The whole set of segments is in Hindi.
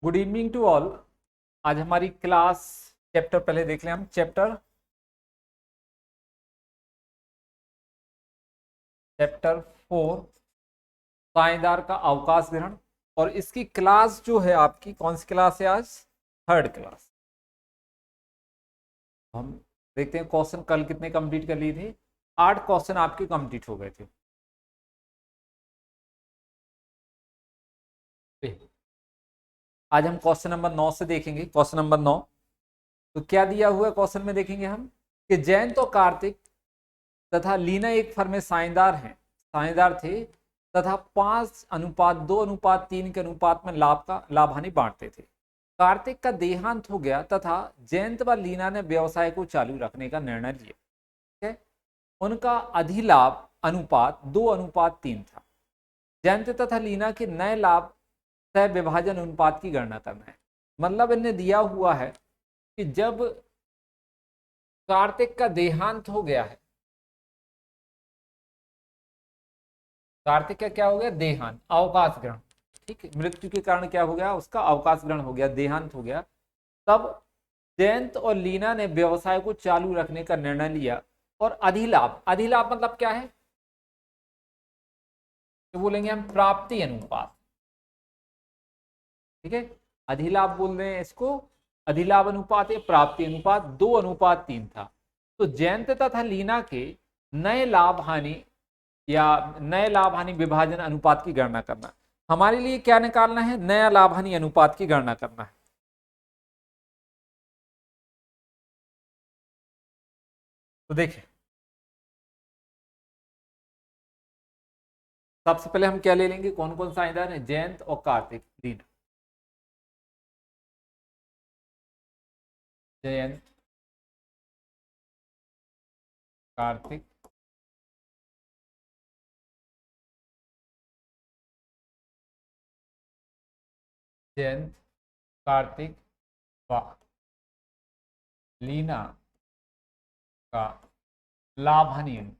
Good evening to all. आज हमारी क्लास चैप्टर पहले देख लें हम। चैप्टर 4 साझेदार का अवकाश ग्रहण। और इसकी क्लास जो है आपकी कौन सी क्लास है आज? Third class. हम देखते हैं क्वेश्चन कल कितने कंप्लीट कर लिए थे। 8 क्वेश्चन आपके कंप्लीट हो गए थे। आज हम क्वेश्चन नंबर 9 से देखेंगे। क्वेश्चन नंबर 9 तो क्या दिया हुआ है क्वेश्चन में देखेंगे हम कि जयंत और कार्तिक तथा लीना एक फर्म में साझेदार थे तथा 5:2:3 के अनुपात में लाभ हानि बांटते थे। कार्तिक का देहांत हो गया तथा जयंत व लीना ने व्यवसाय को चालू रखने का निर्णय लिया। ठीक है, उनका अधिलाभ अनुपात 2:3 था। जयंत तथा लीना के नए लाभ सह विभाजन अनुपात की गणना करना है। मतलब इन्हें दिया हुआ है कि जब कार्तिक का देहांत हो गया है, कार्तिक का क्या हो गया? देहांत, अवकाश ग्रहण। ठीक है, मृत्यु के कारण क्या हो गया? उसका अवकाश ग्रहण हो गया, देहांत हो गया। तब जयंत और लीना ने व्यवसाय को चालू रखने का निर्णय लिया। और अधिलाभ मतलब क्या है? तो बोलेंगे हम प्राप्ति अनुपात। ठीक है, अधिलाभ बोल रहे हैं इसको। अधिलाभ अनुपात या प्राप्ति अनुपात 2:3 था। तो जयंत तथा लीना के नए लाभ हानि विभाजन अनुपात की गणना करना। हमारे लिए क्या निकालना है? नया लाभ हानि अनुपात की गणना करना है। तो देखिए, सबसे पहले हम क्या ले लेंगे? कौन कौन साझेदार है? जयंत और कार्तिक, लीना। जयंत, कार्तिक, जयंत, कार्तिक व लीना का लाभ हानि अनुपात।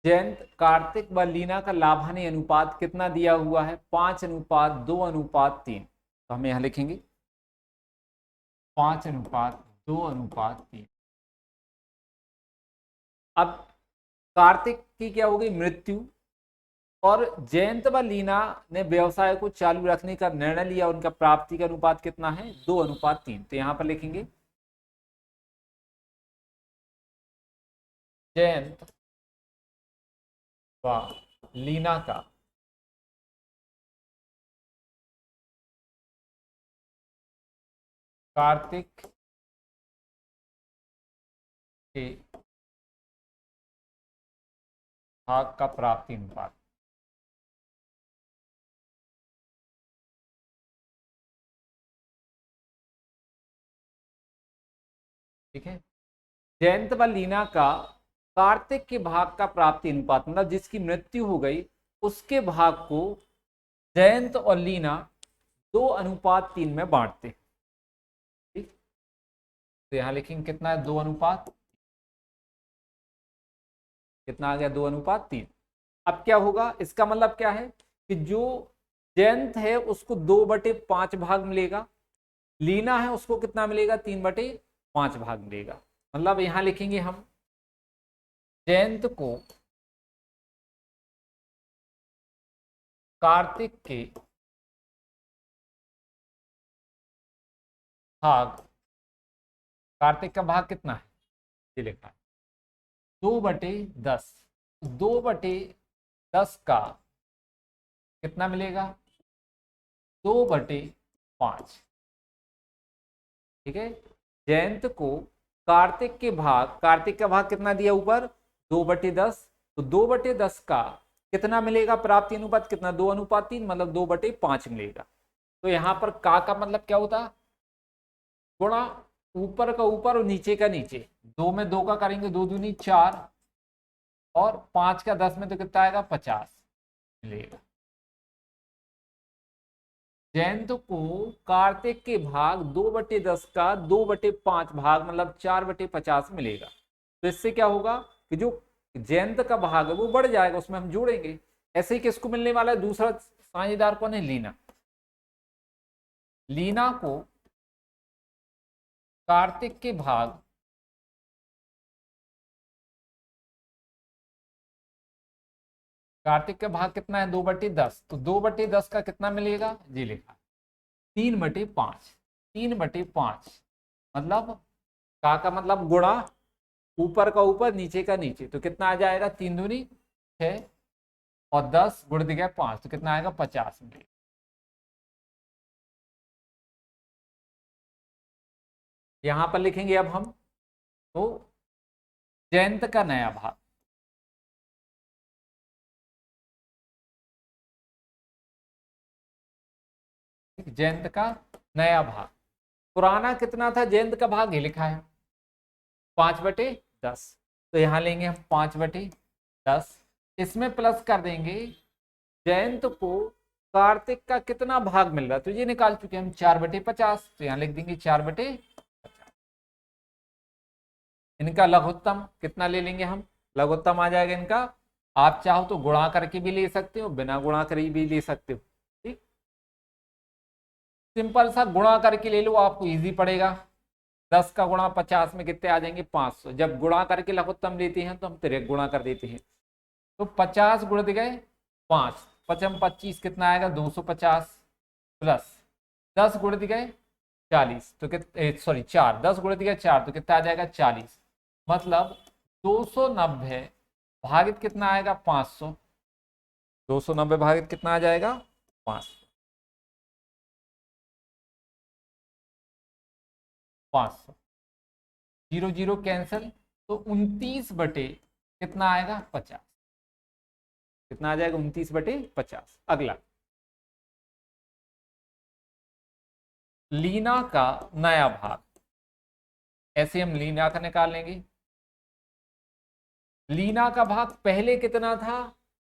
जयंत, कार्तिक व लीना का लाभ हानि अनुपात कितना दिया हुआ है? 5:2:3। तो हम यहां लिखेंगे 5:2:3। अब कार्तिक की क्या हो गई? मृत्यु। और जयंत व लीना ने व्यवसाय को चालू रखने का निर्णय लिया। उनका प्राप्ति का अनुपात कितना है? 2:3। तो यहां पर लिखेंगे जयंत व लीना का कार्तिक के भाग का प्राप्ति अनुपात। ठीक है, जयंत व लीना का कार्तिक के भाग का प्राप्ति अनुपात मतलब जिसकी मृत्यु हो गई उसके भाग को जयंत और लीना 2:3 में बांटते। ठीक, तो यहां लिखेंगे कितना है? 2:3। कितना आ गया? 2:3। अब क्या होगा? इसका मतलब क्या है कि जो जयंत है उसको 2/5 भाग मिलेगा। लीना है उसको कितना मिलेगा? 3/5 भाग मिलेगा। मतलब यहां लिखेंगे हम जयंत को कार्तिक के भाग, कार्तिक का भाग कितना है? ये लिखा है 2/10। 2/10 का कितना मिलेगा? 2/5। ठीक है, जयंत को कार्तिक के भाग, कार्तिक का भाग कितना दिया ऊपर? 2/10। तो 2/10 का कितना मिलेगा? प्राप्ति अनुपात कितना? 2:3 मतलब 2/5 मिलेगा। तो यहां पर का मतलब क्या होता? गुणा ऊपर का ऊपर और नीचे का नीचे। 2 में 2 का करेंगे 2 दूनी 4 और 5 का 10 में तो कितना आएगा? 50 मिलेगा। जयंत को कार्तिक के भाग 2/10 का 2/5 भाग मतलब 4/50 मिलेगा। तो इससे क्या होगा? कि जो जयंत का भाग है वो बढ़ जाएगा, उसमें हम जोड़ेंगे। ऐसे ही किसको मिलने वाला है, दूसरा साझेदार कौन है, लीना। लीना को कार्तिक के भाग कार्तिक का भाग कितना है, 2/10, तो 2/10 का कितना मिलेगा, जी लिखा 3/5। 3/5 मतलब का मतलब गुणा ऊपर का ऊपर नीचे का नीचे, तो कितना आ जाएगा, 3 दूनी 6 और 10 गुण दिया 5, तो कितना आएगा 50 मिलेगा। यहां पर लिखेंगे अब हम, तो जयंत का नया भाग, जयंत का नया भाग, पुराना कितना था जयंत का भाग, ये लिखा है 5/10, तो यहां लेंगे हम 5/10, इसमें प्लस कर देंगे जयंत को कार्तिक का कितना भाग मिल रहा है, तो ये निकाल चुके हम 4/50, तो यहां लिख देंगे 4/50। इनका लघुत्तम कितना ले लेंगे हम, लघुत्तम आ जाएगा इनका, आप चाहो तो गुणा करके भी ले सकते हो, बिना गुणा करे भी ले सकते हो, ठीक। सिंपल सा गुणा करके ले लो, आपको इजी पड़ेगा। 10 का गुणा 50 में कितने आ जाएंगे, 500। जब गुणा करके लघुत्तम लेते हैं तो हम तिरक गुणा कर देते हैं, तो 50 गुण गए 5, 5×5 = कितना आएगा, 250 प्लस 10 गुण गए 40, तो सॉरी 4, 10 गुण गए 4, तो कितना आ जाएगा 40, मतलब 290 भागित कितना आएगा 500, 290 भागित कितना आ जाएगा 500, 500, 0 0 कैंसिल, तो 29 बटे कितना आएगा 50, कितना आ जाएगा 29/50। अगला, लीना का नया भाग, ऐसे हम लीना का निकाल लेंगे। लीना का भाग पहले कितना था,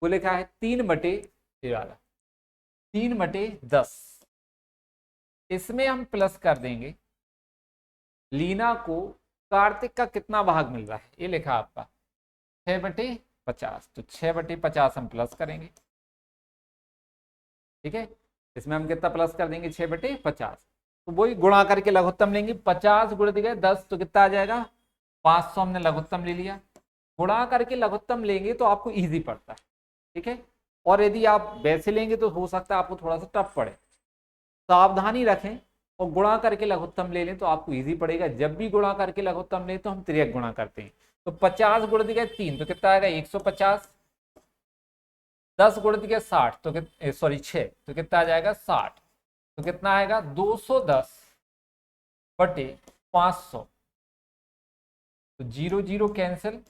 वो लिखा है 3/10, इसमें हम प्लस कर देंगे लीना को कार्तिक का कितना भाग मिल रहा है, ये लिखा आपका 6/50, तो 6/50 हम प्लस करेंगे, ठीक है। इसमें हम कितना प्लस कर देंगे 6/50, तो वही गुणा करके लघुत्तम लेंगे, 50 गुण दिए 10, तो कितना आ जाएगा 500, हमने लघुत्तम ले लिया। गुणा करके लघुत्तम लेंगे तो आपको इजी पड़ता है, ठीक है। और यदि आप वैसे लेंगे तो हो सकता है आपको थोड़ा सा टफ पड़े, सावधानी रखें और गुणा करके लघुत्तम ले लें तो आपको इजी पड़ेगा। जब भी गुणा करके लघुत्तम लें तो हम तिर्यक गुणा करते हैं, तो 50 गुण दिया 3, तो कितना आएगा 150, 10 गुण दिया 60, तो सॉरी 6, तो कितना आ जाएगा 60, तो कितना आएगा 210/500, तो 0 0 कैंसिल,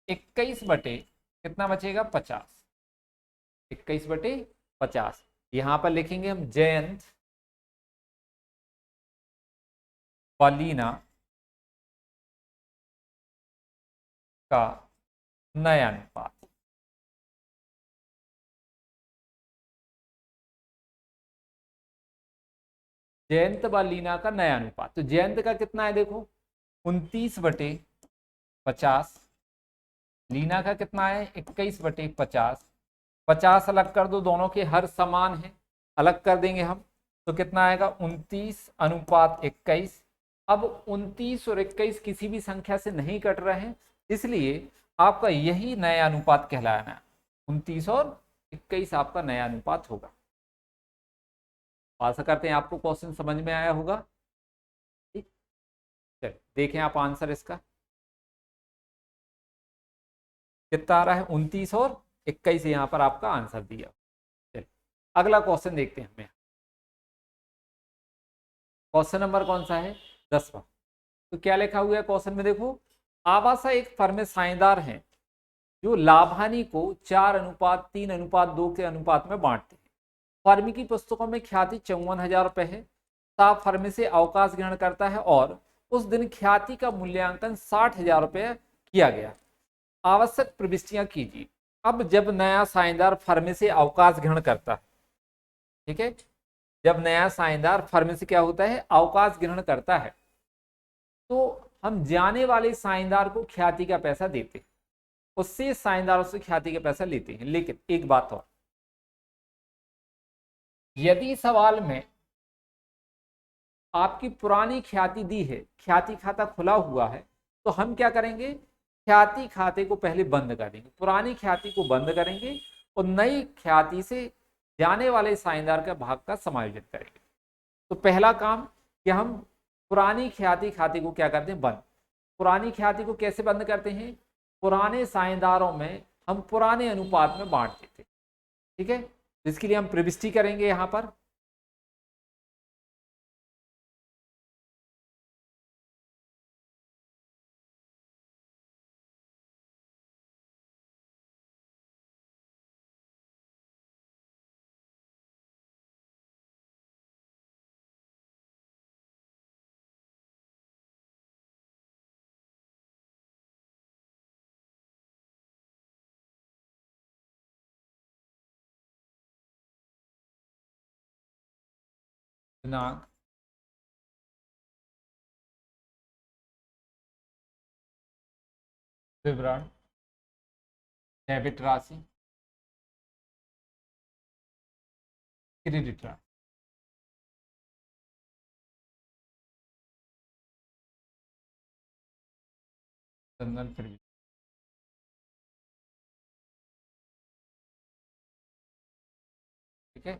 21 बटे कितना बचेगा 50, 21/50। यहां पर लिखेंगे हम जयंत व लीना का नया अनुपात, जयंत व लीना का नया अनुपात, तो जयंत का कितना है देखो 29/50, लीना का कितना है 21/50, 50 अलग कर दो, दोनों के हर समान है, अलग कर देंगे हम, तो कितना आएगा 29/21। अब 29 और 21 किसी भी संख्या से नहीं कट रहे हैं, इसलिए आपका यही नया अनुपात कहलाना है, 29 और 21 आपका नया अनुपात होगा। आशा करते हैं आपको क्वेश्चन समझ में आया होगा, ठीक। चलिए देखें आप आंसर इसका कितना आ रहा है, 29 और 21 यहाँ पर आपका आंसर दिया। चलिए अगला क्वेश्चन देखते हैं हमें, क्वेश्चन नंबर कौन सा है 10वां। तो क्या लिखा हुआ है क्वेश्चन में देखो, आवासा एक फर्म में साझेदार हैं जो लाभ हानि को 4:3:2 के अनुपात में बांटते हैं। फर्म की पुस्तकों में ख्याति 54,000 रुपए है। साफ फर्म से अवकाश ग्रहण करता है और उस दिन ख्याति का मूल्यांकन 60,000 रुपए किया गया। आवश्यक प्रविष्टियां कीजिए। अब जब नया साझेदार फर्म से अवकाश ग्रहण करता है, ठीक है, जब नया साझेदार फर्म से क्या होता है अवकाश ग्रहण करता है, तो हम जाने वाले साझेदार को ख्याति का पैसा देते हैं। उससे साझेदारों से ख्याति का पैसा लेते हैं। लेकिन एक बात और, यदि सवाल में आपकी पुरानी ख्याति दी है, ख्याति खाता खुला हुआ है, तो हम क्या करेंगे, ख्याति खाते को पहले बंद कर देंगे, पुरानी ख्याति को बंद करेंगे और नई ख्याति से जाने वाले साझेदार का भाग का समायोजन करेंगे। तो पहला काम कि हम पुरानी ख्याति खाते को क्या करते हैं, बंद। पुरानी ख्याति को कैसे बंद करते हैं, पुराने साझेदारों में हम पुराने अनुपात में बांट देते हैं। ठीक है, इसके लिए हम प्रविष्टि करेंगे यहां पर। दिनांक, विवरण, डेबिट राशि, क्रेडिट राशि। संदर्भ प्रविष्टि। ठीक है,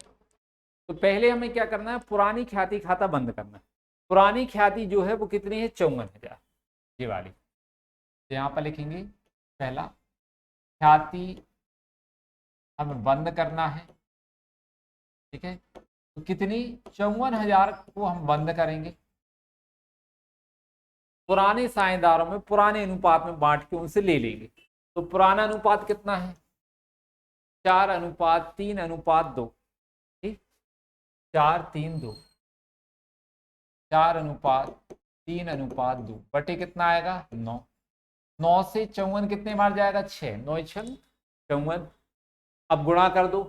तो पहले हमें क्या करना है, पुरानी ख्याति खाता बंद करना है। पुरानी ख्याति जो है वो कितनी है, 54,000, ये वाली। तो यहाँ पर लिखेंगे पहला, ख्याति हमें बंद करना है। ठीक है, तो कितनी, 54,000 को हम बंद करेंगे, पुराने साझेदारों में पुराने अनुपात में बांट के उनसे ले लेंगे। तो पुराना अनुपात कितना है, 4:3:2। ठीक, 4:3:2, 4:3:2 बटे कितना आएगा, 9। 9 से 54 कितने बार जाएगा, 6। 9 6 54। अब गुणा कर दो।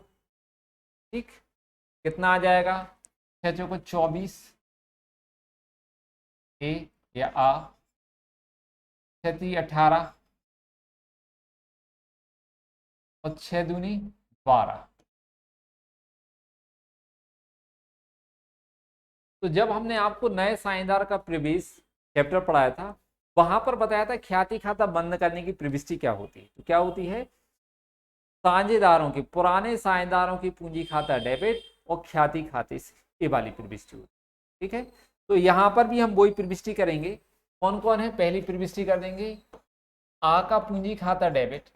ठीक, कितना आ जाएगा, 6 चौको 24, ए या आ, 6 18 और 6 दूनी 12। तो जब हमने आपको नए साझेदार का प्रवेश चैप्टर पढ़ाया था, वहां पर बताया था ख्याति खाता बंद करने की प्रविष्टि क्या होती है। तो क्या होती है, साझेदारों के, पुराने साझेदारों की पूंजी खाता डेबिट और ख्याति खाते से, ये वाली प्रविष्टि होती है। ठीक है, तो यहां पर भी हम वही प्रविष्टि करेंगे। कौन कौन है, पहली प्रविष्टि कर देंगे, आ का पूंजी खाता डेबिट,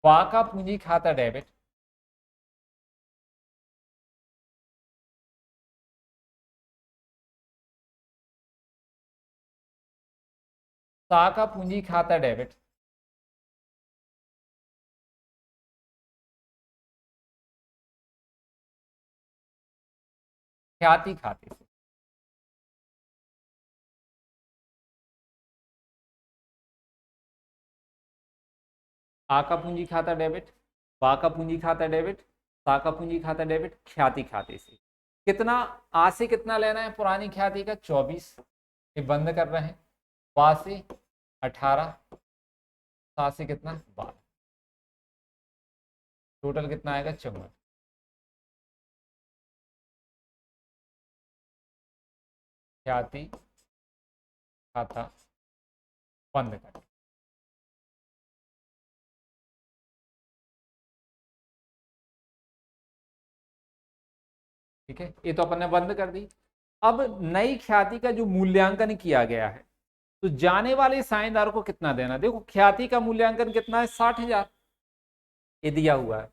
वा का पूंजी खाता डेबिट, सा का पूंजी खाता डेबिट, ख्याति खाते से। आ का पूंजी खाता डेबिट, बा का पूंजी खाता डेबिट, सा का पूंजी खाता डेबिट, ख्याति खाते से। कितना, आ से कितना लेना है पुरानी ख्याति का, 24, ये बंद कर रहे हैं। बा से 18, सा से कितना, 12, टोटल कितना आएगा, 54। ख्याति खाता बंद कर। ठीक है, ये तो अपन ने बंद कर दी। अब नई ख्याति का जो मूल्यांकन किया गया है, तो जाने वाले साझेदार को कितना देना, देखो ख्याति का मूल्यांकन कितना है, 60,000, ये दिया हुआ है।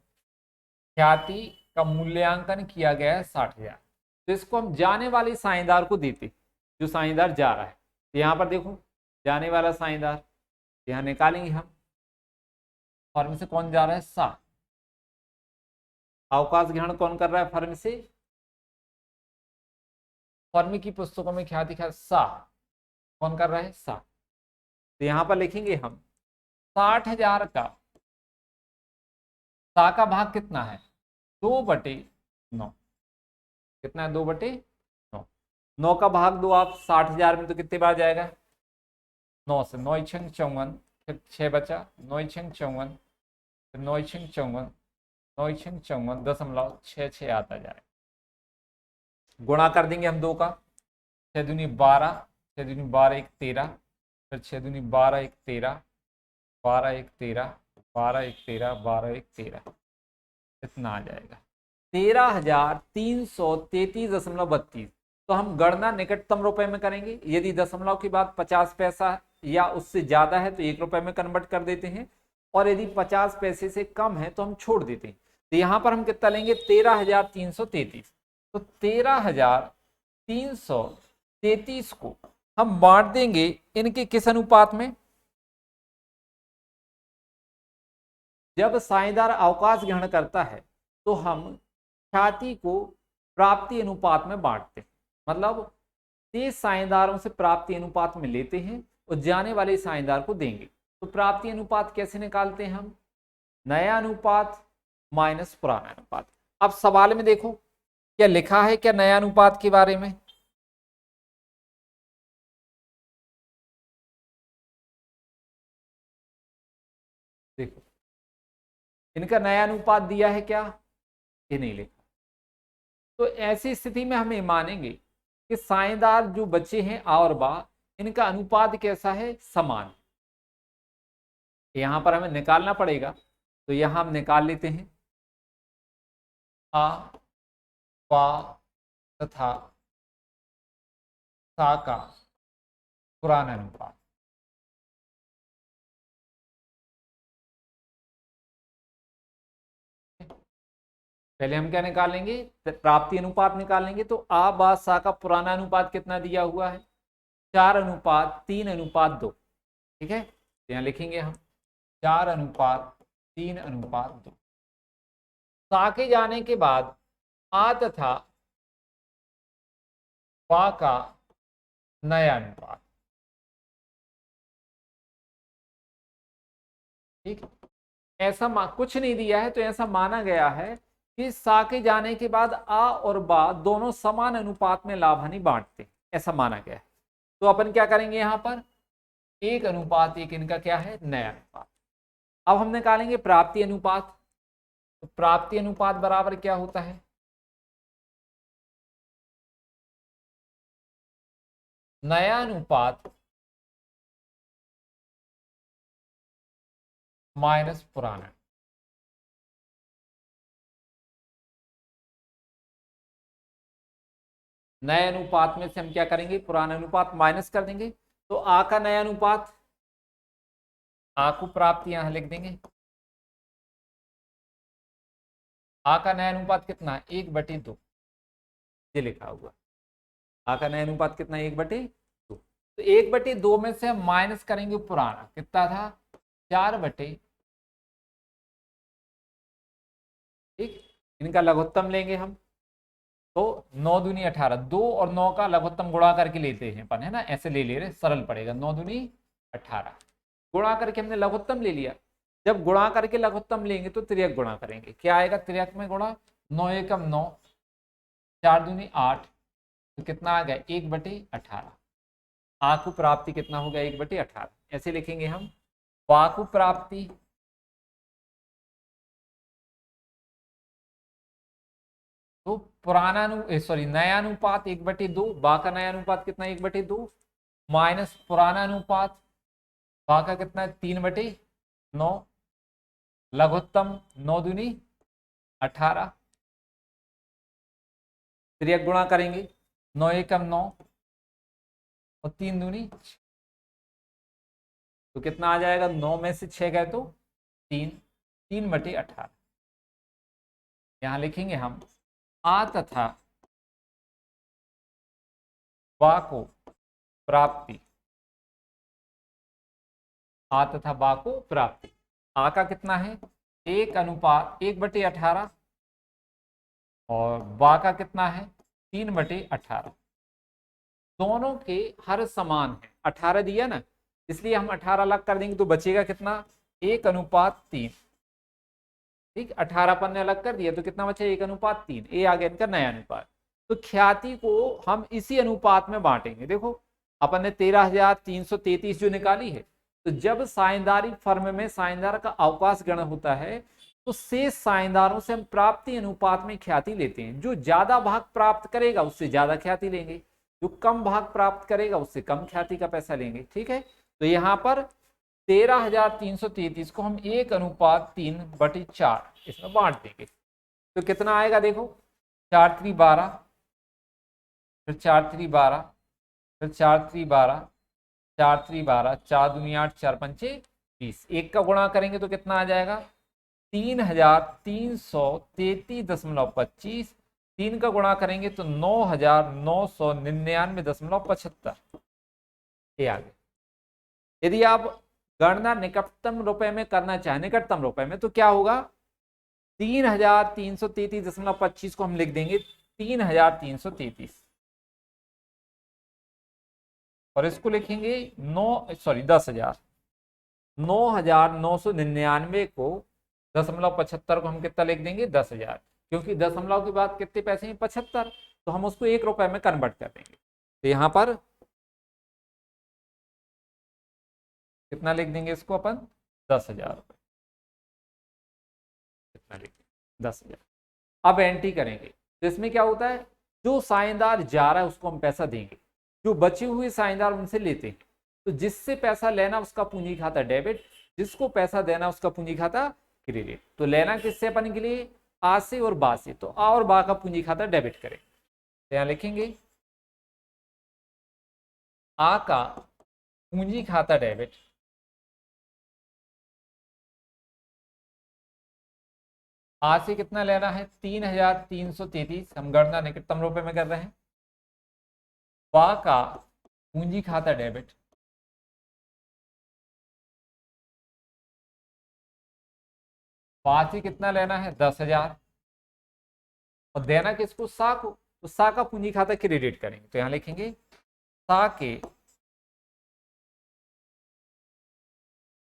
ख्याति का मूल्यांकन किया गया है 60,000, तो इसको हम जाने वाले साझेदार को देते, जो साझेदार जा रहा है। तो यहाँ पर देखो, जाने वाला साझेदार यहाँ निकालेंगे हम, फर्म से कौन जा रहा है, सा। अवकाश ग्रहण कौन कर रहा है, फर्म से, फर्म की पुस्तकों में ख्याति खा सा कौन कर रहा है, सा। तो यहाँ पर लिखेंगे हम 60,000 का सा का भाग कितना है, 2/9। कितना है, 2/9। 9 का भाग दो आप 60,000 में, तो कितने बार जाएगा? 9 से, 9 छंग 54, फिर 6 बचा, 9 छंग 54, फिर 9 छंग 54, 9 छंग 54, 0.66 आता जाए। गुणा कर देंगे हम 2 का, 6 दूनी 12, 6 दूनी 12 1 13, फिर 6 दूनी 12 1 13, 12 1 13, 12 1 13, 12 1 13, इतना आ जाएगा 13,333.32। तो हम गणना निकटतम रुपए में करेंगे। यदि दशमलव के बाद 50 पैसा या उससे ज्यादा है तो 1 रुपए में कन्वर्ट कर देते हैं, और यदि 50 पैसे से कम है तो हम छोड़ देते हैं। तो यहां पर हम कितना लेंगे? 13,333। तो 13,333 को हम बांट देंगे इनके किस अनुपात में? जब साझेदार अवकाश ग्रहण करता है तो हम ख्याति को प्राप्ति अनुपात में बांटते हैं। मतलब तेज साझेदारों से प्राप्ति अनुपात में लेते हैं और जाने वाले साझेदार को देंगे। तो प्राप्ति अनुपात कैसे निकालते हैं हम? नया अनुपात माइनस पुराना अनुपात। अब सवाल में देखो क्या लिखा है, क्या नया अनुपात के बारे में? देखो इनका नया अनुपात दिया है क्या? ये नहीं लिखा। तो ऐसी स्थिति में हमें मानेंगे कि साझेदार जो बचे हैं आ और बा, इनका अनुपात कैसा है? समान। यहां पर हमें निकालना पड़ेगा, तो यहां हम निकाल लेते हैं। आ बा तथा सा का पुराना अनुपात। पहले हम क्या निकालेंगे? प्राप्ति अनुपात निकालेंगे। तो आ बा सा का पुराना अनुपात कितना दिया हुआ है? 4:3:2। ठीक है, तो यहां लिखेंगे हम 4:3:2। सा के जाने के बाद आ तथा बा का नया अनुपात। ठीक, ऐसा कुछ नहीं दिया है तो ऐसा माना गया है कि सा के जाने के बाद आ और बा दोनों समान अनुपात में लाभ हानि बांटते, ऐसा माना गया है। तो अपन क्या करेंगे? यहां पर 1:1 इनका क्या है? नया अनुपात। अब हम निकालेंगे प्राप्ति अनुपात। तो प्राप्ति अनुपात बराबर क्या होता है? नया अनुपात माइनस पुराना। नए अनुपात में से हम क्या करेंगे? पुराना अनुपात माइनस कर देंगे। तो आ का नया अनुपात, आ को प्राप्ति यहां लिख देंगे। आ का नया अनुपात कितना? 1/2, ये लिखा हुआ। आ का नया अनुपात कितना? 1/2। तो 1/2 में से हम माइनस करेंगे पुराना, कितना था? 4/, ठीक। इनका लघुत्तम लेंगे हम। तो 9 दूनी 18, 2 और 9 का लघुत्तम गुणा करके लेते हैं अपन, है ना, ऐसे ले ले रहे, सरल पड़ेगा। 9 दूनी 18 गुणा करके हमने लघुत्तम ले लिया। जब गुणा करके लघुत्तम लेंगे तो त्रियक गुणा करेंगे। क्या आएगा त्रियक में गुणा? 9 एकम 9, 4 दूनी 8, तो कितना आ गया? 1/18। आकु प्राप्ति कितना हो गया? 1/18। ऐसे लिखेंगे हम। वाकु प्राप्ति तो पुराना सॉरी नया अनुपात 1/2, बा का नया अनुपात कितना? 1/2 माइनस पुराना अनुपात बा का कितना है? 3/9, लघुत्तम 9 दूनी 18, त्रियक गुणा करेंगे। 9 एकम 9 और 3 दूनी, तो कितना आ जाएगा? 9 में से 6 गए तो 3, 3/18। यहां लिखेंगे हम आ तथा बा को प्राप्ति। आ तथा बा को प्राप्ति। आ का कितना है? 1:1/18 और बा का कितना है? 3/18। दोनों के हर समान है। 18 दिया ना, इसलिए हम 18 अलग कर देंगे तो बचेगा कितना? 1:3। ठीक, 18 अपन ने अलग कर दिया तो कितना बचा? 1:3। ये आ गया इनका नया अनुपात। तो ख्याति को हम इसी अनुपात में बांटेंगे। देखो अपन ने 13,333 जो निकाली है, तो जब साझेदारी फर्म में साझेदार का अवकाश गणन होता है तो शेष साझेदारों से हम प्राप्ति अनुपात में ख्याति लेते हैं। जो ज्यादा भाग प्राप्त करेगा उससे ज्यादा ख्याति लेंगे, जो कम भाग प्राप्त करेगा उससे कम ख्याति का पैसा लेंगे। ठीक है, तो यहाँ पर 13,333 को हम 1:3/4 इसमें बांट देंगे। तो कितना आएगा देखो, 4 3 12, फिर 4 3 12, फिर 4 3 12, 4 3 12, 4 दूनी 8, 4 पंचे 20। एक का गुणा करेंगे तो कितना आ जाएगा, 3,333.25। 3 का गुणा करेंगे तो 9,999.75 ये आ गया। यदि आप गणना निकटतम रुपए में करना चाहें, निकटतम रुपए में, तो क्या होगा, 3,333.25 को हम लिख देंगे 3,333 और इसको लिखेंगे 10,000। 9,999 को 0.75 को हम कितना लिख देंगे, 10,000, क्योंकि दशमलव के बाद कितने पैसे हैं, 75, तो हम उसको 1 रुपए में कन्वर्ट कर देंगे। तो यहाँ पर कितना लिख देंगे इसको अपन, 10,000 रुपए, कितना लिख देंगे, 10,000। अब एंट्री करेंगे तो इसमें क्या होता है, जो साझेदार जा रहा है उसको हम पैसा देंगे, जो बचे हुए साझेदार उनसे लेते हैं। तो जिससे पैसा लेना उसका पूंजी खाता डेबिट, जिसको पैसा देना उसका पूंजी खाता क्रेडिट। तो लेना किससे अपन के लिए, आ से और बा से, तो आ और बा का पूंजी खाता डेबिट करें। तो यहां लिखेंगे आ का पूंजी खाता डेबिट, आ से कितना लेना है, 3,333, हम गणना निकटतम रुपए में कर रहे हैं। बा का पूंजी खाता डेबिट, बा से कितना लेना है, 10,000, और देना किसको, सा को, तो सा का पूंजी खाता क्रेडिट करेंगे। तो यहां लिखेंगे सा के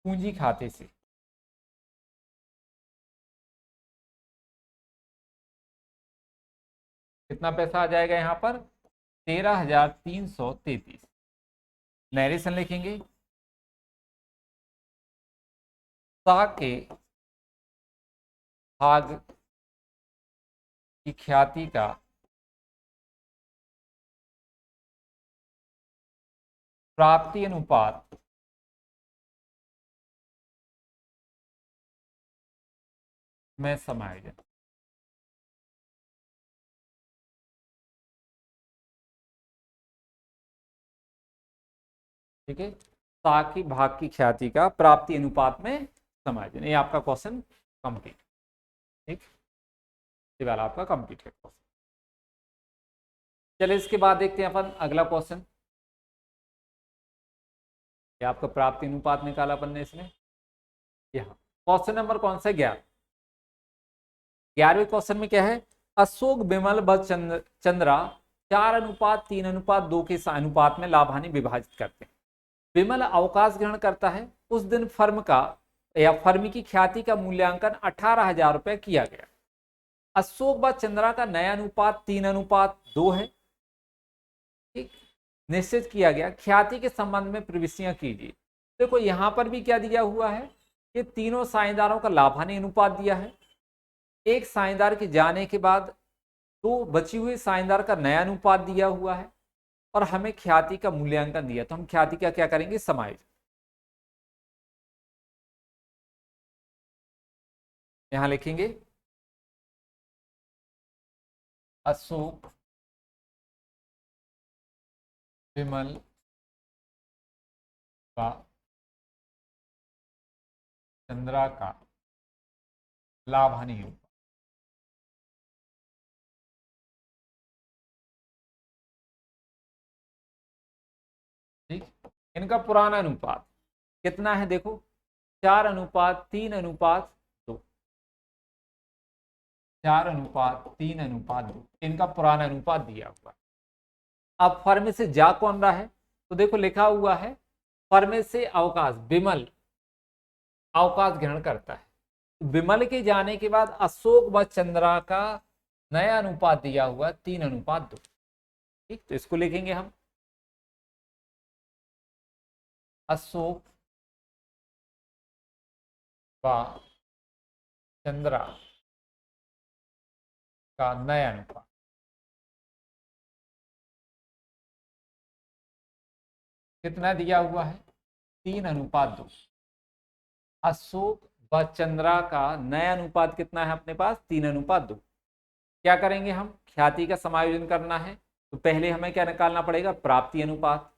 पूंजी खाते से कितना पैसा आ जाएगा, यहाँ पर 13,333। नरेशन लिखेंगे सा के भाग की ख्याति का प्राप्ति अनुपात में समायोजन। ठीक है, सा की भाग की ख्याति का प्राप्ति अनुपात में समायोजन, ये आपका क्वेश्चन कंप्लीट। ठीक, ये वाला आपका कंप्लीट है क्वेश्चन। चलिए इसके बाद देखते हैं अपन अगला क्वेश्चन। ये आपका प्राप्ति अनुपात निकाला अपन ने इसमें। यहाँ क्वेश्चन नंबर कौन सा, 11। 11वें क्वेश्चन में क्या है, अशोक विमल व चंद्रा 4:3:2 के अनुपात में लाभ हानि विभाजित करते हैं। विमल अवकाश ग्रहण करता है, उस दिन फर्म का या फर्म की ख्याति का मूल्यांकन 18,000 रुपए किया गया। अशोक व चंद्रा का नया अनुपात 3:2 है, ठीक, निश्चित किया गया। ख्याति के संबंध में प्रविष्टियां कीजिए। देखो यहां पर भी क्या दिया हुआ है, कि तीनों साझेदारों का लाभ हानि अनुपात दिया है। एक साझेदार के जाने के बाद तो बची हुई साझेदार का नया अनुपात दिया हुआ है, और हमें ख्याति का मूल्यांकन दिया, तो हम ख्याति का क्या करेंगे, समायोजन। यहां लिखेंगे अशोक विमल का चंद्रा का लाभ हानि अनुपात। ठीक, इनका पुराना अनुपात कितना है, देखो 4:3:2, 4:3:2 इनका पुराना अनुपात दिया हुआ। अब फर्म से जा कौन रहा है, तो देखो लिखा हुआ है फर्म से अवकाश, विमल अवकाश ग्रहण करता है। विमल के जाने के बाद अशोक व चंद्रा का नया अनुपात दिया हुआ 3:2। ठीक, तो इसको लिखेंगे हम अशोक व चंद्रा का नय अनुपात। कितना दिया हुआ है? 3:2। अशोक व चंद्रा का नया अनुपात कितना है अपने पास? 3:2। क्या करेंगे हम? ख्याति का समायोजन करना है, तो पहले हमें क्या निकालना पड़ेगा? प्राप्ति अनुपात।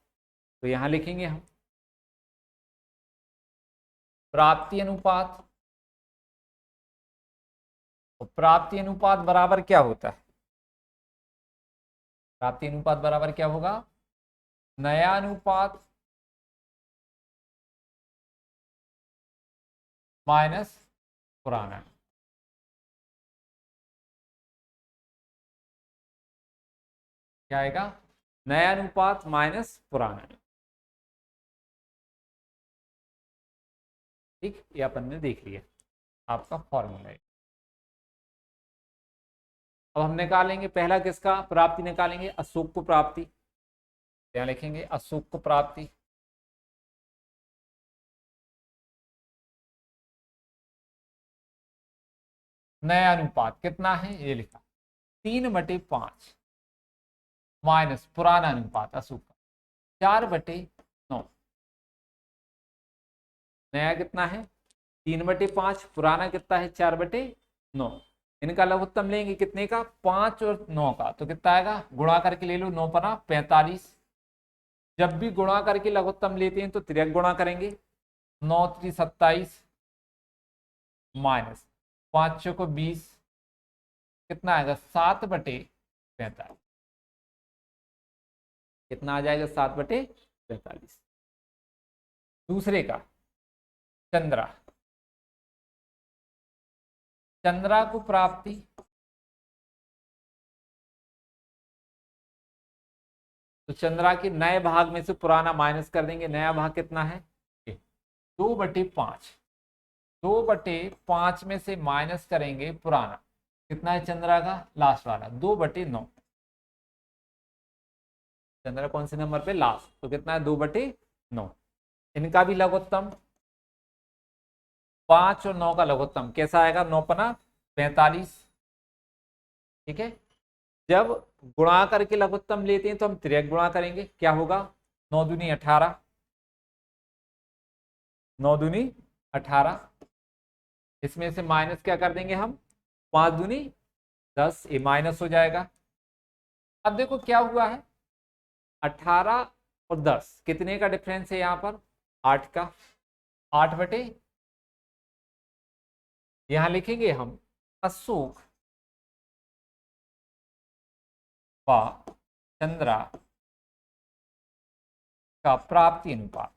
तो यहां लिखेंगे हम प्राप्ति अनुपात। तो प्राप्ति अनुपात बराबर क्या होता है? प्राप्ति अनुपात बराबर क्या होगा? नया अनुपात माइनस पुराना। क्या आएगा? नया अनुपात माइनस पुराना। ठीक, ये अपन ने देख लिया आपका फॉर्मूला है। अब हम निकालेंगे पहला किसका प्राप्ति निकालेंगे? अशोक को प्राप्ति। क्या लिखेंगे? अशोक को प्राप्ति। नया अनुपात कितना है? ये लिखा 3/5 माइनस पुराना अनुपात अशोक का 4/9। नया कितना है? 3/5। पुराना कितना है? 4/9। इनका लघुत्तम लेंगे कितने का? 5 और 9 का। तो कितना आएगा? गुणा करके ले लो, 9 पना 45। जब भी गुणा करके लघुत्तम लेते हैं तो तिर्यक गुणा करेंगे। 9 3 27 माइनस 5 को 20। कितना आएगा? 7/45। कितना आ जाएगा? 7/45। दूसरे का चंद्रा। चंद्रा को प्राप्ति। तो चंद्रा के नए भाग में से पुराना माइनस कर देंगे। नया भाग कितना है? 2/5। 2/5 में से माइनस करेंगे पुराना। कितना है चंद्रा का? लास्ट वाला 2/9। चंद्रा कौन से नंबर पे? लास्ट। तो कितना है? 2/9। इनका भी लघुत्तम 5 और 9 का लघुत्तम कैसा आएगा? 9 पना 45। ठीक है, जब गुणा करके लघुत्तम लेते हैं तो हम तिर्यक गुणा करेंगे। क्या होगा? 9 दूनी 18। 9 दूनी 18। इसमें से माइनस क्या कर देंगे हम? 5 दूनी 10। ये माइनस हो जाएगा। अब देखो क्या हुआ है, 18 और 10 कितने का डिफरेंस है? यहाँ पर 8 का। 8/, यहां लिखेंगे हम अशोक व चंद्रा का प्राप्ति अनुपात।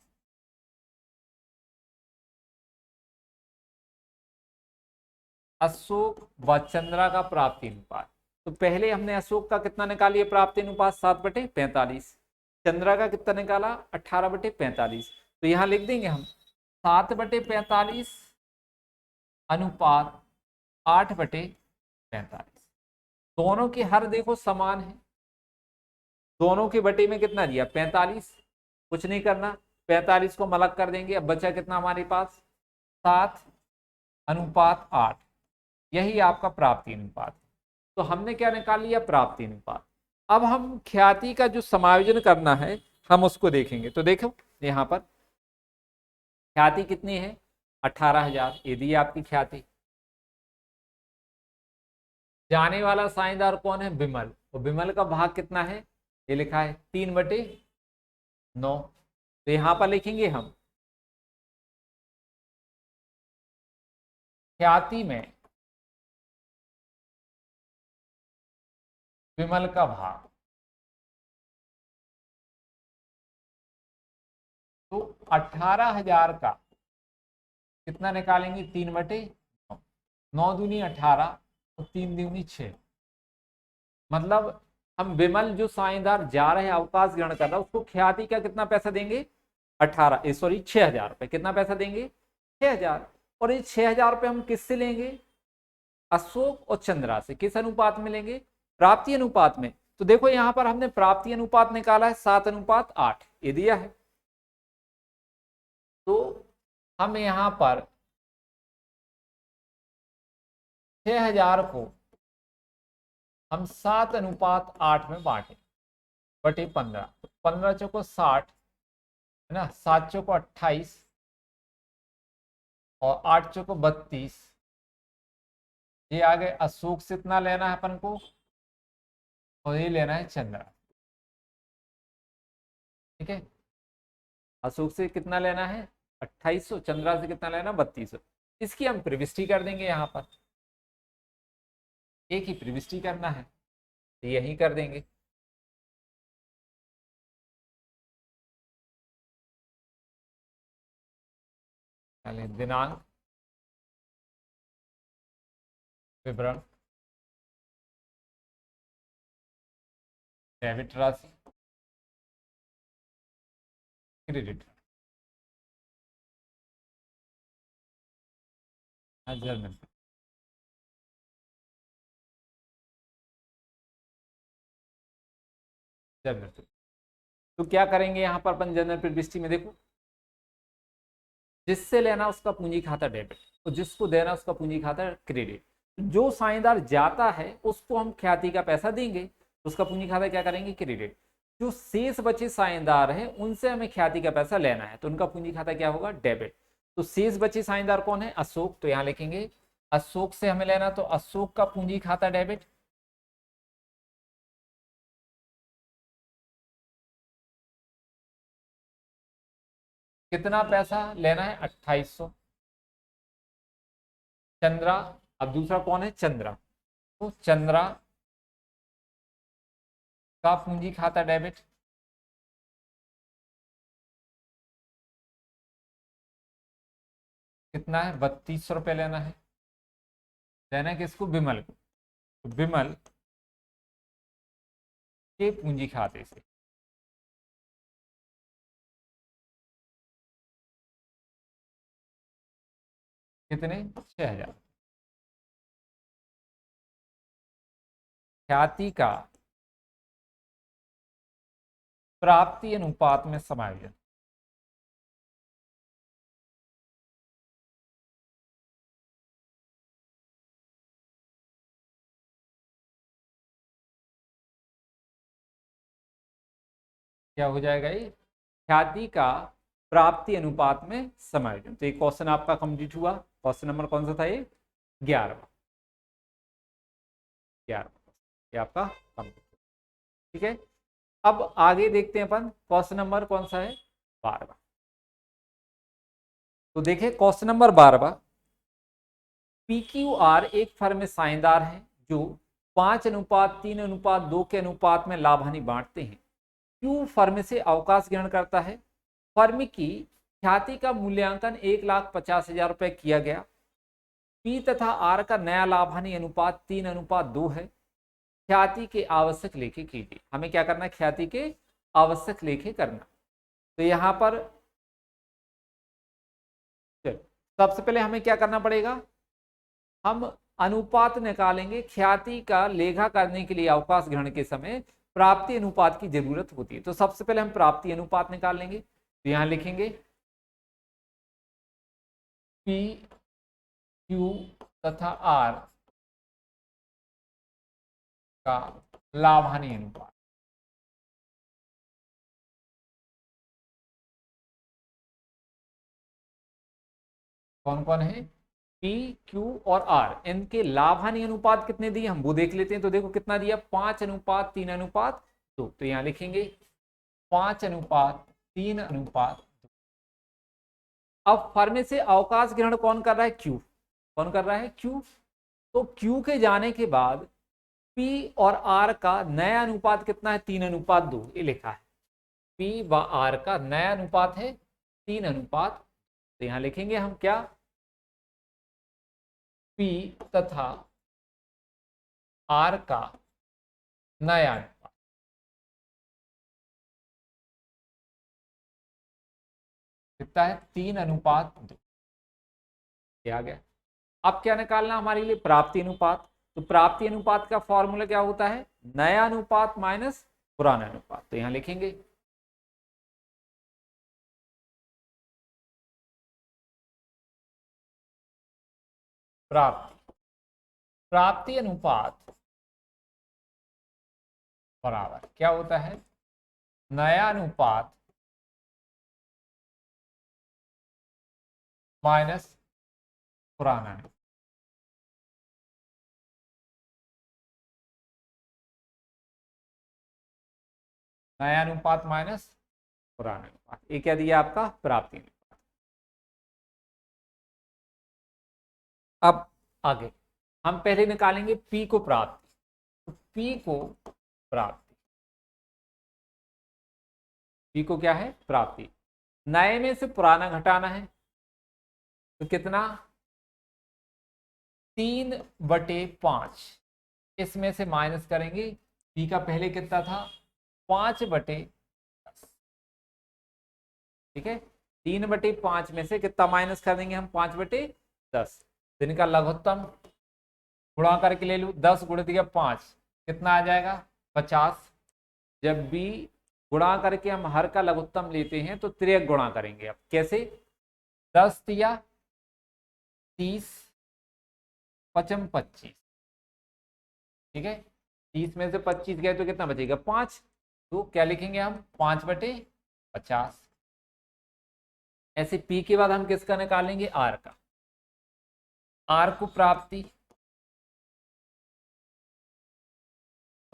अशोक व चंद्रा का प्राप्ति अनुपात। तो पहले हमने अशोक का कितना निकालिए प्राप्ति अनुपात? 7/45। चंद्रा का कितना निकाला? 18/45। तो यहां लिख देंगे हम 7/45 अनुपात 8/45। दोनों की हर देखो समान है। दोनों के बटे में कितना दिया? 45। कुछ नहीं करना, 45 को अलग कर देंगे। अब बचा कितना हमारे पास? 7:8। यही आपका प्राप्ति अनुपात। तो हमने क्या निकाल लिया? प्राप्ति अनुपात। अब हम ख्याति का जो समायोजन करना है हम उसको देखेंगे। तो देखो यहां पर ख्याति कितनी है? 18,000। ये दी आपकी ख्याति। जाने वाला साझेदार कौन है? विमल। तो विमल का भाग कितना है? ये लिखा है 3/9। तो यहां पर लिखेंगे हम ख्याति में विमल का भाग। तो 18,000 का कितना निकालेंगे? 3/9। 9 दूनी 18 और 3 दूनी 6। मतलब हम विमल जो साझेदार जा रहे हैं अवकाश ग्रहण कर रहा है उसको ख्याति का कितना पैसा देंगे? 6,000 रुपए। कितना पैसा देंगे? 6,000। और ये 6,000 रुपए हम किससे लेंगे? अशोक और चंद्रा से। किस अनुपात में लेंगे? प्राप्ति अनुपात में। तो देखो यहां पर हमने प्राप्ति अनुपात निकाला है 7:8 ये दिया है। तो हम यहां पर 6000 को हम 7:8 में बांटे बटे 15, 15 चौको 60 है ना, 7 चौको 28 और 8 चौको 32। ये आ गए अशोक से इतना लेना है अपन को और ये लेना है चंद्रा। ठीक है, अशोक से कितना लेना है 2800, चंद्रा से कितना लेना 3200। इसकी हम प्रविष्टि कर देंगे यहाँ पर, एक ही प्रविष्टि करना है तो यही कर देंगे। दिनांक, विवरण, डेबिट राशि, क्रेडिट, जर्नल, जर्नल। तो क्या करेंगे यहाँ पर अपन जनरल प्रविष्टि में, देखो जिससे लेना उसका पूंजी खाता डेबिट और जिसको देना उसका पूंजी खाता क्रेडिट। जो साझेदार जाता है उसको हम ख्याति का पैसा देंगे तो उसका पूंजी खाता क्या करेंगे क्रेडिट। जो शेष बचे साझेदार हैं उनसे हमें ख्याति का पैसा लेना है तो उनका पूंजी खाता क्या होगा डेबिट। तो शेष बचे साझेदार कौन है अशोक, तो यहाँ लिखेंगे अशोक से हमें लेना तो अशोक का पूंजी खाता डेबिट। कितना पैसा लेना है 2800। चंद्रा, अब दूसरा कौन है चंद्रा, तो चंद्रा का पूंजी खाता डेबिट। कितना है 3200 रुपये लेना है। देना है किसको विमल को, तो विमल के पूंजी खाते से कितने 6000। ख्याति का प्राप्ति अनुपात में समायोजन। क्या हो जाएगा ये ख्याति का प्राप्ति अनुपात में समायोजन। तो ये क्वेश्चन आपका कंप्लीट हुआ। क्वेश्चन नंबर कौन सा था ये 11वां, 11वां ये आपका कंप्लीट। ठीक है, अब आगे देखते हैं अपन क्वेश्चन नंबर कौन सा है 12वां। तो देखिए क्वेश्चन नंबर 12वां, PQR एक फर्म में साझेदार है जो 5:3:2 के अनुपात में लाभ हानि बांटते हैं। Q फर्म से अवकाश ग्रहण करता है। फर्म की ख्याति का मूल्यांकन 1,50,000 रुपए किया गया। P तथा R का नया लाभ हानि अनुपात 3:2 है। ख्याति के आवश्यक लेखे कीजिए। हमें क्या करना है ख्याति के आवश्यक लेखे करना। तो यहां पर सबसे पहले हमें क्या करना पड़ेगा, हम अनुपात निकालेंगे। ख्याति का लेखा करने के लिए अवकाश ग्रहण के समय प्राप्ति अनुपात की जरूरत होती है। तो सबसे पहले हम प्राप्ति अनुपात निकाल लेंगे। तो यहां लिखेंगे P, Q तथा R का लाभ हानि अनुपात। कौन कौन है P, Q और R, इनके लाभ हानि अनुपात कितने दिए हम वो देख लेते हैं। तो देखो कितना दिया 5:3:2। तो यहां लिखेंगे 5:3:2। अब फर्म से अवकाश ग्रहण कौन कर रहा है Q, कौन कर रहा है Q। तो Q के जाने के बाद P और R का नया अनुपात कितना है 3:2 ये लिखा है। P व R का नया अनुपात है 3:2। तो यहां लिखेंगे हम क्या P तथा R का नया अनुपात। कितना है 3:2 आ गया। अब क्या निकालना हमारे लिए प्राप्ति अनुपात। तो प्राप्ति अनुपात का फॉर्मूला क्या होता है, नया अनुपात माइनस पुराना अनुपात। तो यहां लिखेंगे प्राप्ति अनुपात बराबर क्या होता है, नया अनुपात माइनस पुराना अनुपात। नया अनुपात माइनस पुराना अनुपात, ये क्या दिया आपका, प्राप्ति अनुपात। अब आगे हम पहले निकालेंगे पी को प्राप्ति। तो पी को प्राप्ति, पी को क्या है, प्राप्ति। नए में से पुराना घटाना है, तो कितना, 3/5। इसमें से माइनस करेंगे, पी का पहले कितना था, 5/10। ठीक है, 3/5 में से कितना माइनस कर देंगे हम, 5/10। तो इनका लघुत्तम गुणा करके ले लूँ, 10 गुणित 5 कितना आ जाएगा, 50। जब भी गुणा करके हम हर का लघुत्तम लेते हैं तो तिर्यक गुणा करेंगे। अब कैसे, 10 या 30 पचम 25। ठीक है, 30 में से 25 गए तो कितना बचेगा, 5। तो क्या लिखेंगे हम, 5/50। ऐसे पी के बाद हम किसका निकालेंगे, आर का। आर को प्राप्ति,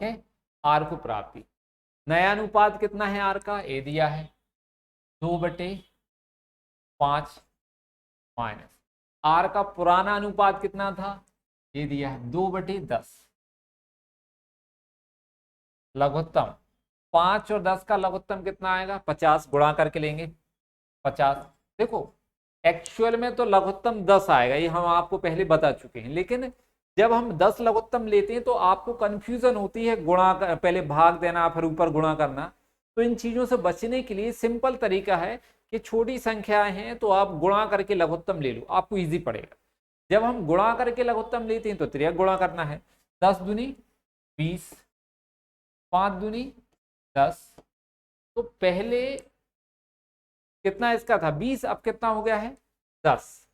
ठीक है, आर को प्राप्ति। नया अनुपात कितना है आर का, ए दिया है 2/5 माइनस आर का पुराना अनुपात कितना था, ये दिया है 2/10। लघुत्तम 5 और 10 का लघुत्तम कितना आएगा, 50। गुणा करके लेंगे 50। देखो एक्चुअल में तो लघुत्तम 10 आएगा, ये हम आपको पहले बता चुके हैं, लेकिन जब हम 10 लघुत्तम लेते हैं तो आपको कंफ्यूजन होती है, पहले भाग देना फिर ऊपर गुणा करना। तो इन चीजों से बचने के लिए सिंपल तरीका है कि छोटी संख्याएं हैं तो आप गुणा करके लघुत्तम ले लो, आपको इजी पड़ेगा। जब हम गुणा करके लघुत्तम लेते हैं तो तिर्यक गुणा करना है, 10 दूनी 20, 5 दूनी 10। तो पहले कितना इसका था, 20, अब कितना हो गया है, 10।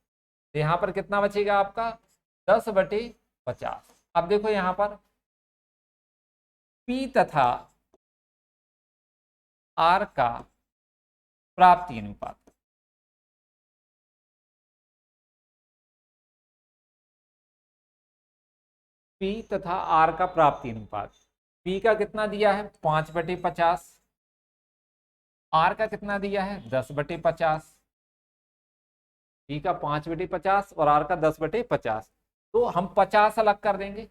तो यहां पर कितना बचेगा आपका, 10/50। अब देखो यहां पर पी तथा आर का प्राप्ति अनुपात, पी तथा आर का प्राप्ति अनुपात। पी का कितना दिया है, 5/50। आर का कितना दिया है, 10/50। पी का 5/50 और आर का 10/50। तो हम 50 अलग कर देंगे,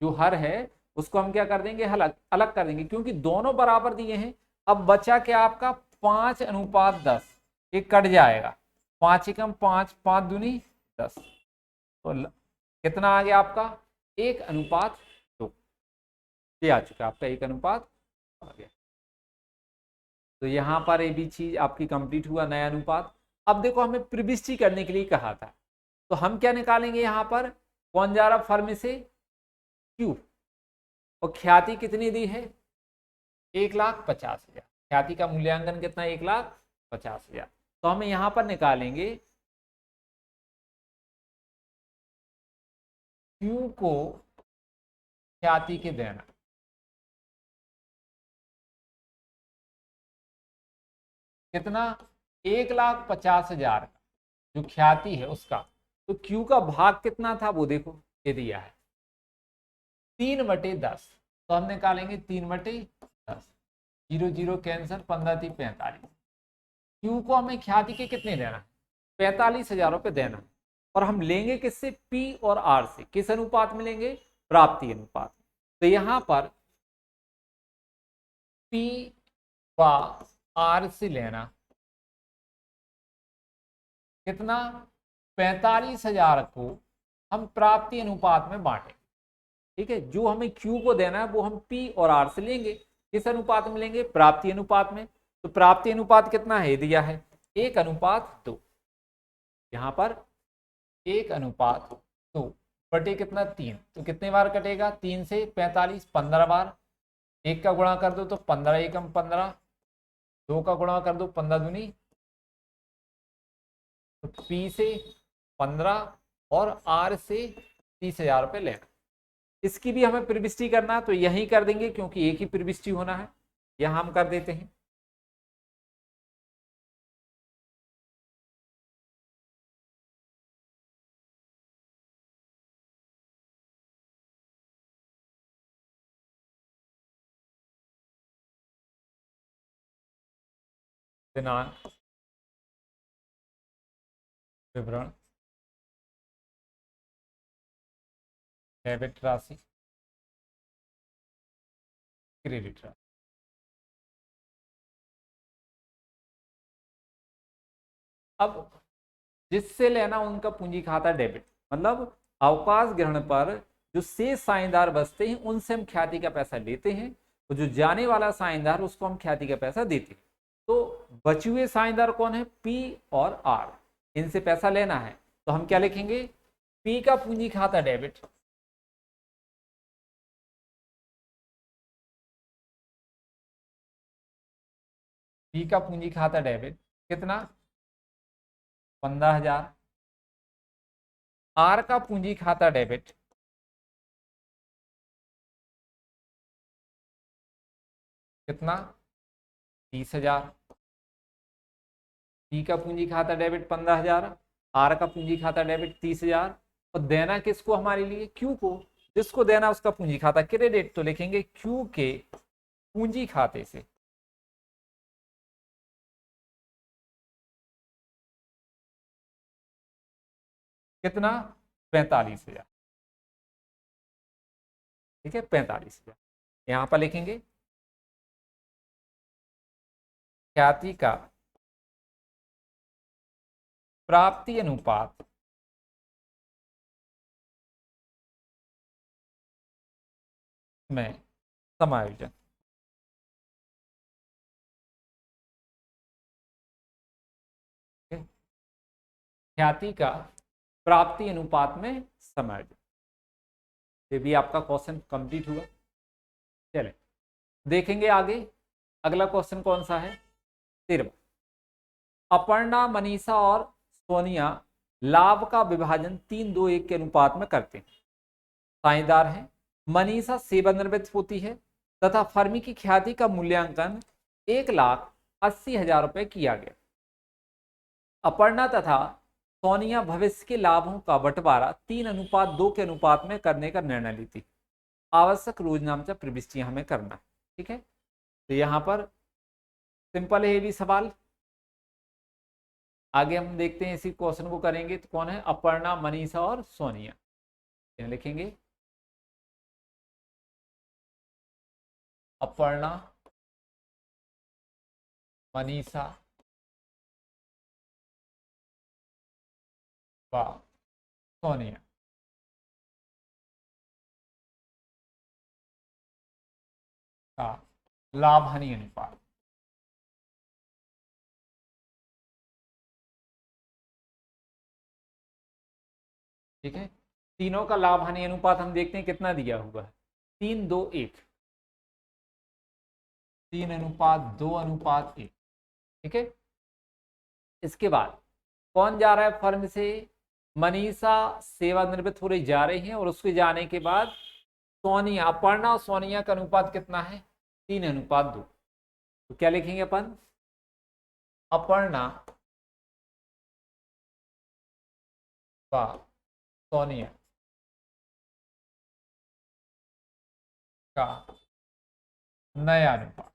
जो हर है उसको हम क्या कर देंगे, अलग अलग कर देंगे, क्योंकि दोनों बराबर दिए हैं। अब बचा क्या आपका, 5:10। ये कट जाएगा, 5 एकम 5, 5 दूनी 10। तो कितना आ गया आपका, 1:2। ये आ चुका आपका 1:2 आ गया। तो यहां पर ये भी चीज आपकी कंप्लीट हुआ, नया अनुपात। अब देखो हमें प्रविष्टि करने के लिए कहा था, तो हम क्या निकालेंगे, यहां पर कौन जा रहा फर्म से, क्यू। और ख्याति कितनी दी है, 1,50,000। ख्याति का मूल्यांकन कितना, 1,50,000। तो हमें यहां पर निकालेंगे क्यू को ख्याति के देना, कितना, 1,50,000 का जो ख्याति है उसका। तो क्यू का भाग कितना था वो देखो, ये दिया है 3/10। तो हम निकालेंगे 3/10। 0 0 कैंसर, 15 3 45। क्यू को हमें ख्याति के कितने देना है, 45,000 रुपये देना है। और हम लेंगे किससे, पी और आर से। किस अनुपात में लेंगे, प्राप्ति अनुपात। तो यहां पर पी व आर से लेना कितना, 45,000 को हम प्राप्ति अनुपात में बांटेंगे। ठीक है, जो हमें क्यू को देना है वो हम पी और आर से लेंगे। किस अनुपात में लेंगे, प्राप्ति अनुपात में। तो प्राप्ति अनुपात कितना है, दिया है 1:2। यहां पर 1:2। बटे कितना 3, तो कितने बार कटेगा 3 से 45, 15 बार। एक का गुणा कर दो तो 15 एकम 15, दो का गुणा कर दो 15 दूनी, तो पी से 15 और आर से 30,000 रुपये लेना। इसकी भी हमें प्रविष्टि करना है तो यही कर देंगे क्योंकि एक ही प्रविष्टि होना है, यहां हम कर देते हैं। दिनांक, विवरण, डेबिट राशि, क्रेडिट राशि। अब जिससे लेना उनका पूंजी खाता डेबिट, मतलब अवकाश ग्रहण पर जो शेष साझेदार बचते हैं उनसे हम ख्याति का पैसा लेते हैं, तो जो जाने वाला साझेदार उसको हम ख्याति का पैसा देते हैं। तो बचे हुए साझेदार कौन है, पी और आर, इनसे पैसा लेना है तो हम क्या लिखेंगे, पी का पूंजी खाता डेबिट, पी का पूंजी खाता डेबिट कितना 15,000, आर का पूंजी खाता डेबिट कितना 30,000, पी का पूंजी खाता डेबिट 15,000, आर का पूंजी खाता डेबिट 30,000, और देना किसको हमारे लिए, क्यू को, जिसको देना उसका पूंजी खाता क्रेडिट, तो लिखेंगे क्यू के पूंजी खाते से कितना 45,000। ठीक है 45,000, यहां पर लिखेंगे ख्याति का प्राप्ति अनुपात में समायोजन। ख्याति का प्राप्ति अनुपात में समायोजन, ये भी आपका क्वेश्चन कंप्लीट हुआ। चले देखेंगे आगे, अगला क्वेश्चन कौन सा है, 13। अपर्णा, मनीषा और सोनिया लाभ का विभाजन 3-2-1 के अनुपात में करते हैं। साझेदार हैं, मनीषा सेवानिवृत्त होती है तथा फर्मी की ख्याति का मूल्यांकन 1,80,000 रुपये किया गया। अपर्णा तथा सोनिया भविष्य के लाभों का बंटवारा 3:2 के अनुपात में करने का निर्णय लेती। आवश्यक योजनांचा प्रविष्टियां हमें करना है। ठीक है, तो यहां पर सिंपल है ये भी सवाल। आगे हम देखते हैं इसी क्वेश्चन को करेंगे, तो कौन है, अपर्णा, मनीषा और सोनिया, लिखेंगे अपर्णा, मनीषा व सोनिया का लाभ हानि अनुपात। ठीक है, तीनों का लाभ हानि अनुपात हम देखते हैं कितना दिया हुआ है, 3-2-1, 3:2:1। ठीक है, इसके बाद कौन जा रहा है फर्म से, मनीषा सेवानिवृत्त हो रही जा रही है, और उसके जाने के बाद सोनिया, अपर्णा और सोनिया का अनुपात कितना है, 3:2। तो क्या लिखेंगे अपन, अपर्णा व सोनिया का नया अनुपात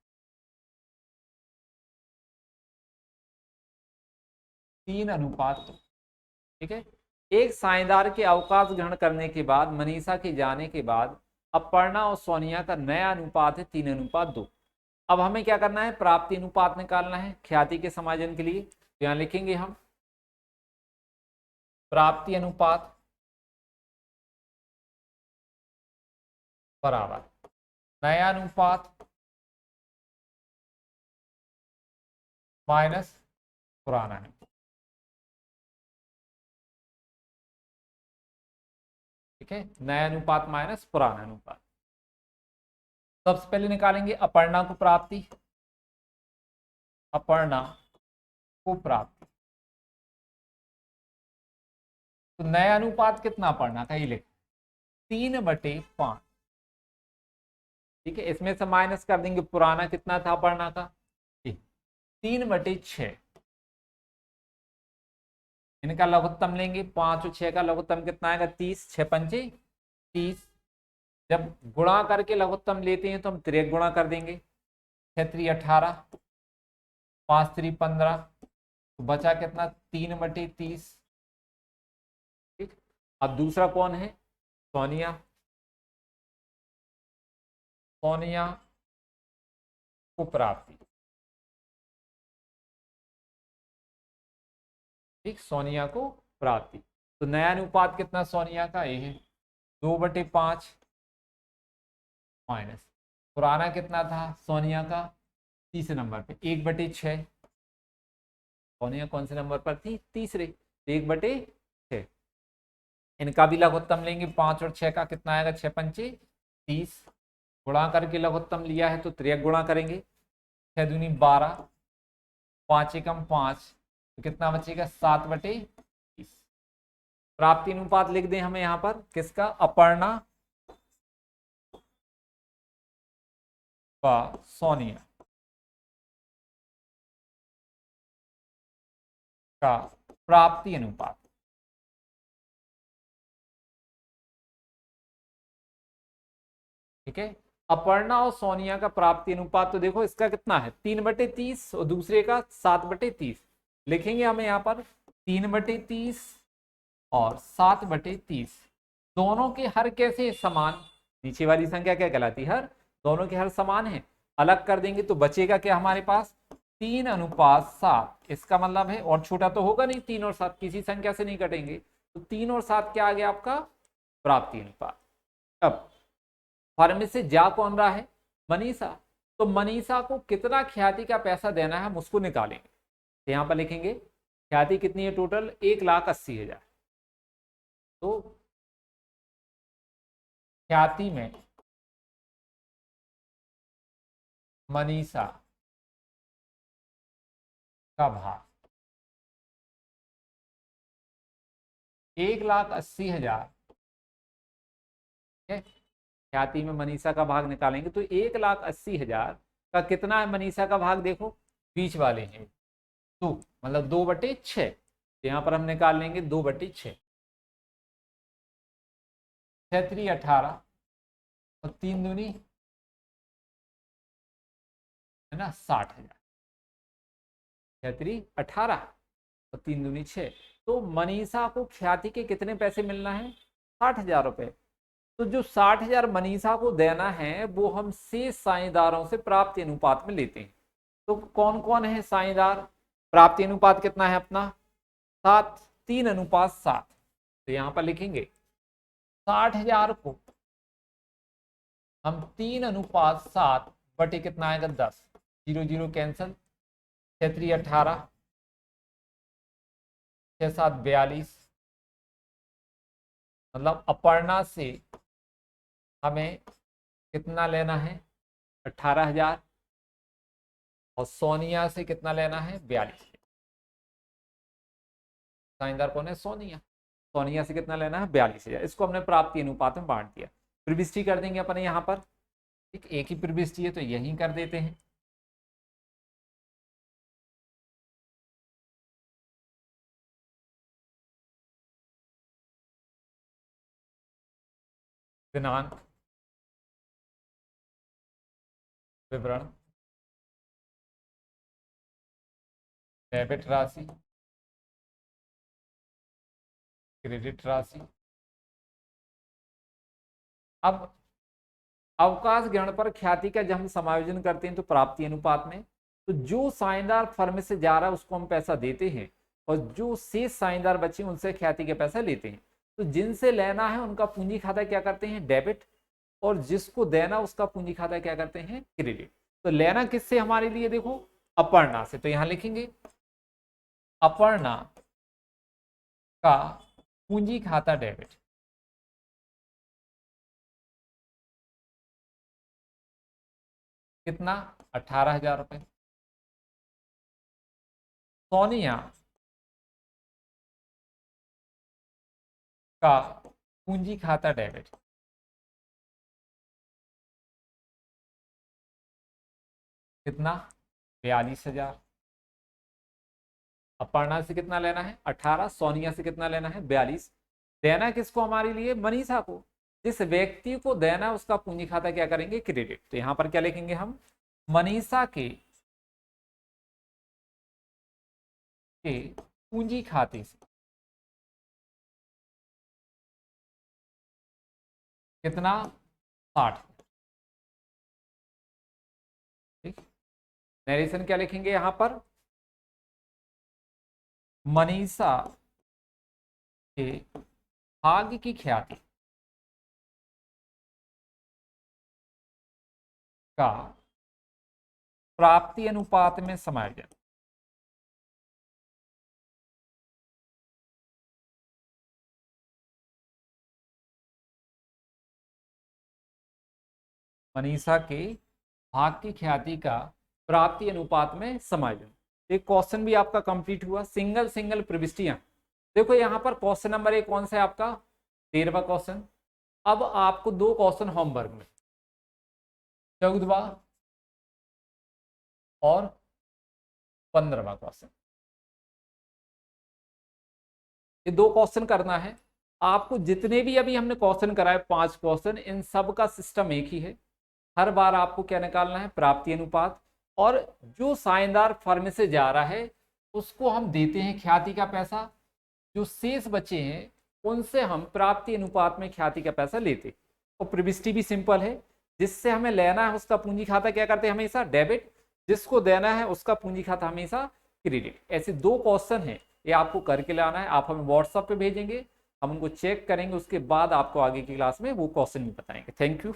3:2। ठीक है, एक साझेदार के अवकाश ग्रहण करने के बाद मनीषा के जाने के बाद अपर्णा और सोनिया का नया अनुपात है 3:2। अब हमें क्या करना है, प्राप्ति अनुपात निकालना है ख्याति के समायोजन के लिए। तो यहां लिखेंगे हम प्राप्ति अनुपात बराबर नया अनुपात माइनस पुराना अनुपात। ठीक है, नया अनुपात माइनस पुराना अनुपात। सबसे पहले निकालेंगे अपर्णा को प्राप्ति, अपर्णा को प्राप्ति। तो नया अनुपात कितना अपर्णा का, ये लिख 3/5। ठीक है, इसमें से माइनस कर देंगे पुराना कितना था अपर्णा का, 3/6। इनका लघुत्तम लेंगे, 5 और 6 का लघुत्तम कितना आएगा, 30, 6 पंचे 30। जब गुणा करके लघुत्तम लेते हैं तो हम तिर्यक गुणा कर देंगे, 6 3 18, 5 3 15, तो बचा कितना 3/30। ठीक, अब दूसरा कौन है, सोनिया। सोनिया को प्राप्ति। ठीक, सोनिया को प्राप्ति। तो नया अनुपात कितना सोनिया का, ये है 2/5 माइनस पुराना कितना था सोनिया का, तीसरे नंबर पे 1/6। सोनिया कौन से नंबर पर थी, तीसरे, 1/6। इनका भी लघुत्तम लेंगे, 5 और 6 का कितना आएगा, 6 पंचे 30। गुणा करके लघुत्तम लिया है तो तिर्यक गुणा करेंगे, 6 दूनी 12, 5 एकम 5, तो कितना बचेगा 7/30। प्राप्ति अनुपात लिख दें हमें यहां पर किसका, अपर्णा व सोनिया का प्राप्ति अनुपात। ठीक है, अपर्णा और सोनिया का प्राप्ति अनुपात तो देखो इसका कितना है 3/30 और दूसरे का 7/30। लिखेंगे हमें यहाँ पर 3/30 और 7/30, दोनों के हर कैसे समान, नीचे वाली संख्या क्या कहलाती है, हर, दोनों के हर समान है। अलग कर देंगे तो बचेगा क्या हमारे पास, 3:7। इसका मतलब है, और छोटा तो होगा नहीं, 3 और 7 किसी संख्या से नहीं कटेंगे, तो 3 और 7 क्या आ गया आपका प्राप्ति अनुपात। अब फर्म से जा कौन रहा है, मनीषा। तो मनीषा को कितना ख्याति का पैसा देना है हम उसको निकालेंगे। तो यहां पर लिखेंगे ख्याति कितनी है टोटल, 1,80,000। तो ख्याति में मनीषा का भाग 1,80,000। ख्याति में मनीषा का भाग निकालेंगे तो 1,80,000 का कितना है मनीषा का भाग, देखो बीच वाले हैं 2, मतलब 2/6। यहां पर हम निकाल लेंगे 2/6। 6 3 18 और 3 दूनी है ना 60,000। 6 3 18 और 3 दूनी 6। तो मनीषा को ख्याति के कितने पैसे मिलना है, 60,000 रुपए। तो जो 60,000 मनीषा को देना है वो हम शेष साझेदारों से प्राप्ति अनुपात में लेते हैं। तो कौन कौन है साझेदार, प्राप्ति अनुपात कितना है अपना 7, 3:7। तो यहां पर लिखेंगे 60,000 को हम 3:7 बटे कितना आएगा 10, 0 0 कैंसल, 6 3 18, 6 7 42। मतलब अपर्णा से हमें कितना लेना है 18,000 और सोनिया से कितना लेना है 42। साझेदार कौन है, सोनिया। सोनिया से कितना लेना है 42,000। इसको हमने प्राप्ति अनुपात में बांट दिया। प्रविष्टि कर देंगे अपने यहाँ पर, एक ही प्रविष्टि है तो यही कर देते हैं। दिनांक, विवरण, डेबिट राशि, क्रेडिट राशि। अब अवकाश ग्रहण पर ख्याति का जब हम समायोजन करते हैं तो प्राप्ति अनुपात में, तो जो साझेदार फर्म से जा रहा है उसको हम पैसा देते हैं और जो शेष साझेदार बचे उनसे ख्याति के पैसा लेते हैं। तो जिनसे लेना है उनका पूंजी खाता क्या करते हैं डेबिट, और जिसको देना उसका पूंजी खाता क्या करते हैं क्रेडिट। तो लेना किससे हमारे लिए, देखो अपर्णा से, तो यहां लिखेंगे अपर्णा का पूंजी खाता डेबिट। कितना? 18,000 रुपये। सोनिया का पूंजी खाता डेबिट, कितना? 42,000। अपर्णा से कितना लेना है? 18। सोनिया से कितना लेना है? 42। देना किसको हमारे लिए? मनीषा को। जिस व्यक्ति को देना है उसका पूंजी खाता क्या करेंगे? क्रेडिट। तो यहां पर क्या लिखेंगे हम? मनीषा के पूंजी खाते से कितना? 60। ठीक। नरेशन क्या लिखेंगे यहां पर? मनीषा के भाग्य की ख्याति का प्राप्ति अनुपात में समायोजन। मनीषा के भाग की ख्याति का प्राप्ति अनुपात में समायोजन। एक क्वेश्चन भी आपका कंप्लीट हुआ। सिंगल सिंगल प्रविष्टियां। देखो यहां पर क्वेश्चन नंबर 1 कौन सा है आपका? 13वां क्वेश्चन। अब आपको 2 क्वेश्चन होमवर्क में, 14वां और 15वां क्वेश्चन। ये 2 क्वेश्चन करना है आपको। जितने भी अभी हमने क्वेश्चन कराए 5 क्वेश्चन, इन सब का सिस्टम एक ही है। हर बार आपको क्या निकालना है? प्राप्ति अनुपात। और जो साझेदार फर्म से जा रहा है उसको हम देते हैं ख्याति का पैसा। जो शेष बचे हैं उनसे हम प्राप्ति अनुपात में ख्याति का पैसा लेते। और प्रविष्टि भी सिंपल है। जिससे हमें लेना है उसका पूंजी खाता क्या करते हैं? हमेशा डेबिट। जिसको देना है उसका पूंजी खाता हमेशा क्रेडिट। ऐसे 2 क्वेश्चन हैं, ये आपको करके लाना है। आप हमें व्हाट्सएप पे भेजेंगे, हम उनको चेक करेंगे, उसके बाद आपको आगे की क्लास में वो क्वेश्चन भी बताएंगे। Thank you.